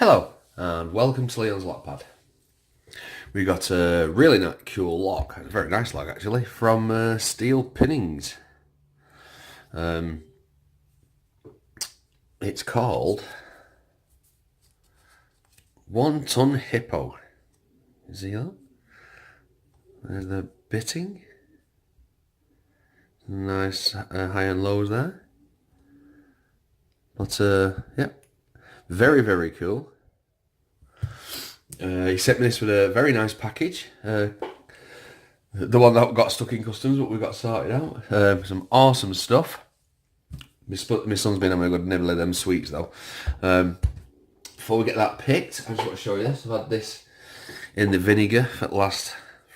Hello and welcome to Leon's Lock Pad. We got a really cool lock, a very nice lock actually, from Steel Pinnings. It's called 1 Ton Hippo. You see that? There's the bitting. Nice high and lows there. But yeah, very cool. He sent me this with a very nice package. The one that got stuck in customs, but we got sorted out. Some awesome stuff. My son's been having a good nibble of them sweets though. Before we get that picked, I just want to show you this. I've had this in the vinegar for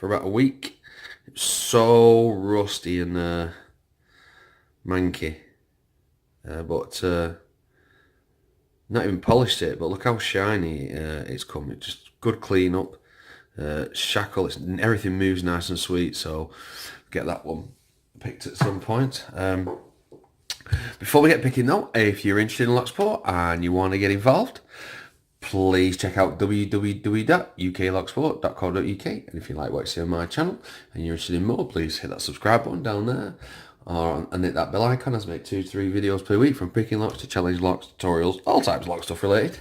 about a week. It's so rusty and manky, but not even polished it. But look how shiny it's come. It's just good clean up. Shackle. Everything moves nice and sweet. So get that one picked at some point. Before we get picking though, if you're interested in lock sport and you want to get involved, please check out www.uklocksport.co.uk. And if you like what you see on my channel and you're interested in more, please hit that subscribe button down there and hit that bell icon, as I make 2 to 3 videos per week, from picking locks to challenge locks, tutorials, all types of lock stuff related.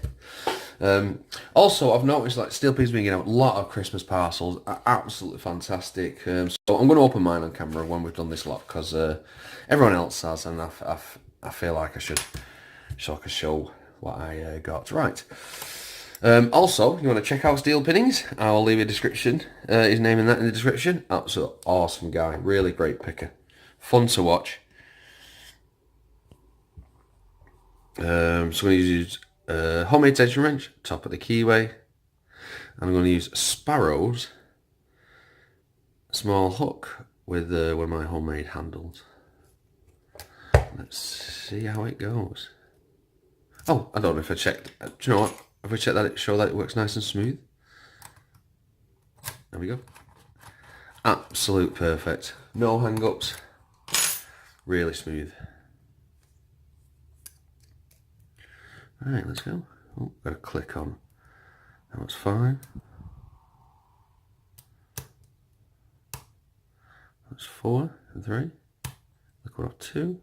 Also, I've noticed like Steel P's been getting out a lot of Christmas parcels, absolutely fantastic. So I'm going to open mine on camera when we've done this lock, because everyone else has, and I feel like I should show what I got. Right. Also, you want to check out Steel Pinnings? I'll leave a description, his name in the description. Absolute awesome guy, really great picker, fun to watch. So I'm going to use homemade tension wrench, top of the keyway, and I'm going to use Sparrow's small hook with one of my homemade handles. Let's see how it goes. Oh, I don't know if I checked. Do you know what? Have we checked that it show that it works nice and smooth? There we go. Absolute perfect. No hang-ups. Really smooth. Right, let's go. Oh, got to click on. That was 5. That's 4 and 3. Look, we're off 2.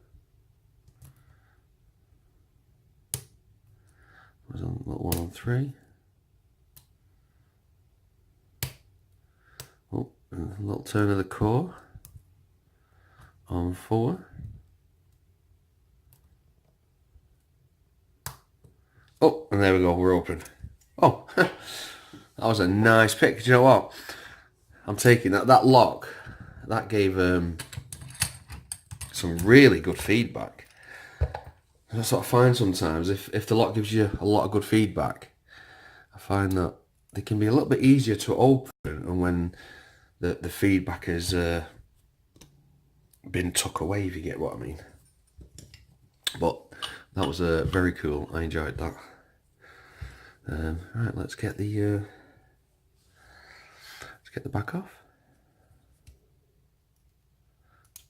There's a little one on 3. Oh, and a little turn of the core on 4. Oh, and there we go, we're open. Oh, that was a nice pick. Do you know what? I'm taking that lock. That gave some really good feedback. That's what I find sometimes. If the lock gives you a lot of good feedback, I find that they can be a little bit easier to open, and when the feedback has been tucked away, if you get what I mean. But that was very cool. I enjoyed that. Right, let's get the back off.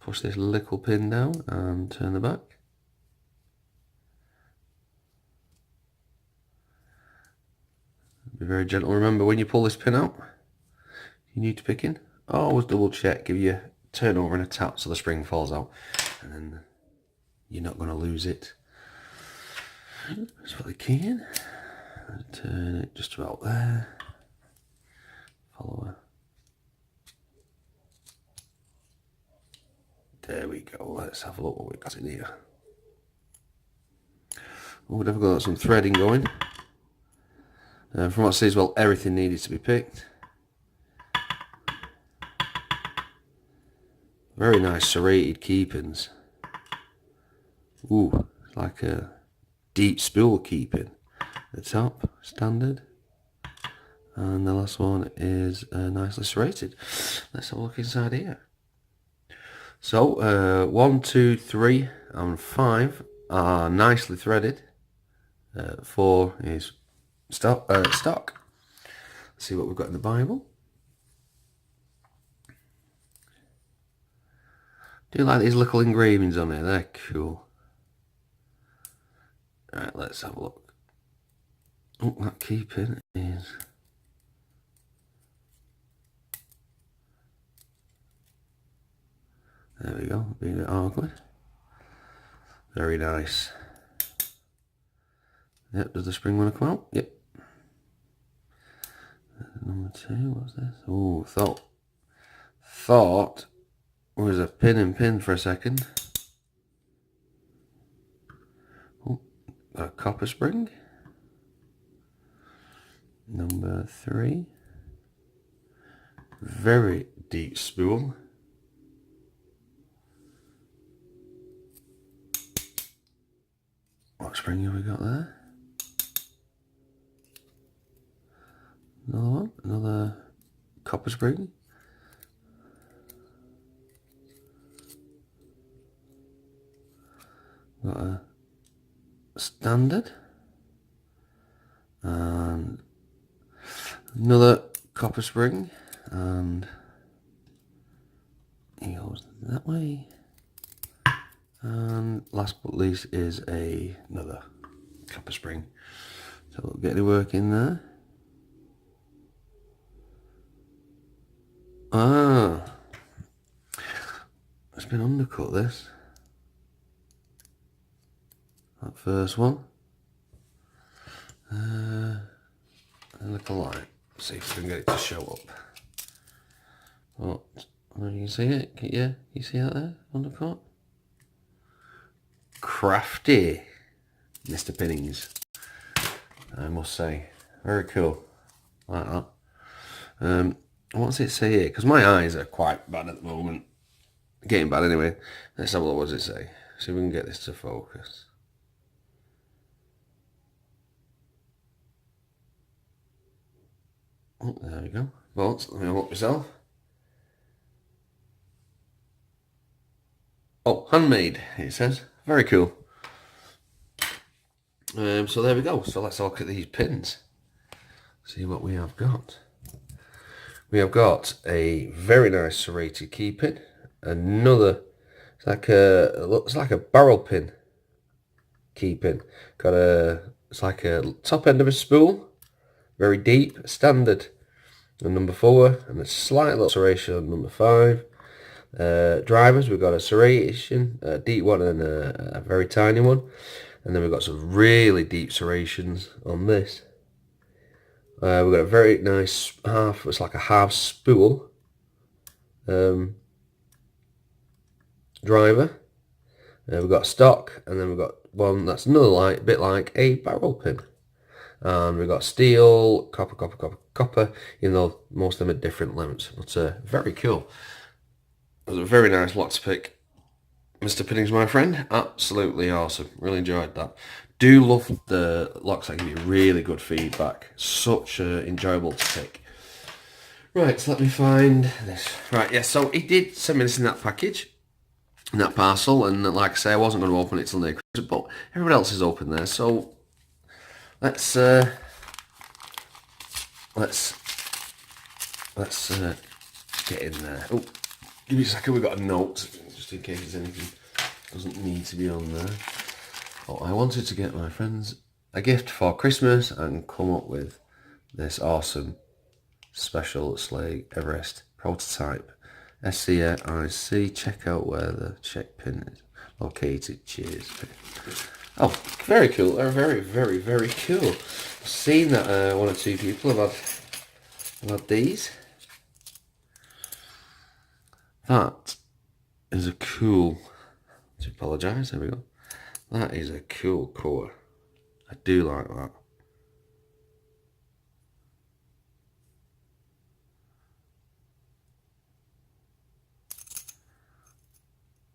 Push this little pin down and turn the back. Be very gentle. Remember, when you pull this pin out, you need to pick in. Always double check. Give you a turn over and a tap so the spring falls out, and then you're not going to lose it. Just put the key in. Turn it just about there. Follow her. There we go. Let's have a look what we've got in here. Oh, we've got some threading going. From what it says, well, everything needed to be picked. Very nice serrated keepings. Ooh, like a deep spool keeping. The top, standard. And the last one is nicely serrated. Let's have a look inside here. So, 1, 2, 3, and 5 are nicely threaded. 4 is stock. Let's see what we've got in the Bible. Do you like these little engravings on there? They're cool. Alright, let's have a look. Oh, that key pin is... There we go, being a bit awkward. Very nice. Yep, does the spring want to come out? Yep. Number 2, what's this? Oh, thought was a pin and pin for a second. Oh, a copper spring. Number 3. Very deep spool. What spring have we got there? Another one, another copper spring. Got a standard and another copper spring, and he goes that way. And last but least is another copper spring. So we'll get any work in there. Ah, it's been undercut, this. That first one. A little light. See if we can get it to show up. Oh, you can see it? Yeah, you see that there? Undercut? Crafty, Mr. Pinnings. I must say. Very cool. Like that. What's it say here? Because my eyes are quite bad at the moment. Getting bad anyway. Let's have a look. What does it say? See if we can get this to focus. Oh, there we go. Bolts. Let me look myself. Oh, handmade, it says. Very cool. So there we go. So let's look at these pins. See what we have got. We have got a very nice serrated key pin. Another, looks like a barrel pin key pin. It's like a top end of a spool. Very deep, standard on number 4, and a slight little serration on number 5. Drivers, we've got a serration, a deep one and a very tiny one, and then we've got some really deep serrations on this. We've got a very nice it's like a half spool driver. We've got stock, and then we've got one that's another bit like a barrel pin. And we've got steel, copper, even though most of them are different lengths. But very cool. It was a very nice lot to pick. Mr. Pinnings, my friend, absolutely awesome. Really enjoyed that. Do love the locks that give you really good feedback. Such enjoyable to pick. Right, so let me find this. Right, yeah, so he did send me this in that package, in that parcel, and like I say, I wasn't going to open it till near Christmas, but everyone else is open there, so let's get in there. Oh, give me a second, we've got a note, just in case there's anything doesn't need to be on there. Oh, I wanted to get my friends a gift for Christmas and come up with this awesome special schlage Everest prototype. SCIC, check out where the check pin is located. Cheers. Oh, very cool. They're very cool. I've seen that one or two people have had these. That is a cool, to apologise, there we go. That is a cool core. I do like that.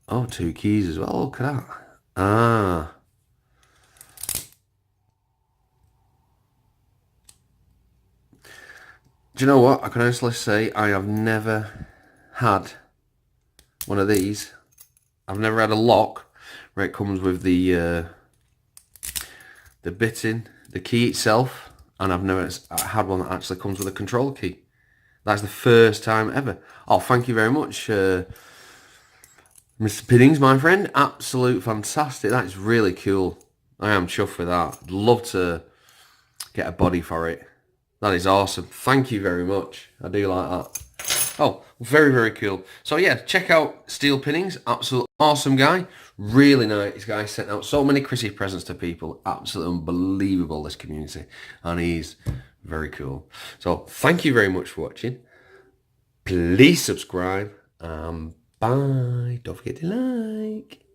Oh, 2 keys as well, look at that. Ah. Do you know what? I can honestly say I have never had one of these. I've never had a lock where it comes with the bit in, the key itself, and I've never had one that actually comes with a control key. That's the first time ever. Oh, thank you very much, Mr. Pinnings, my friend. Absolute fantastic. That is really cool. I am chuffed with that. I'd love to get a body for it. That is awesome. Thank you very much. I do like that. Oh, very, very cool. So yeah, check out Steel Pinnings. Absolute awesome guy. Really nice guy. Sent out so many Chrissy presents to people. Absolutely unbelievable, this community. And he's very cool. So thank you very much for watching. Please subscribe. Bye. Don't forget to like.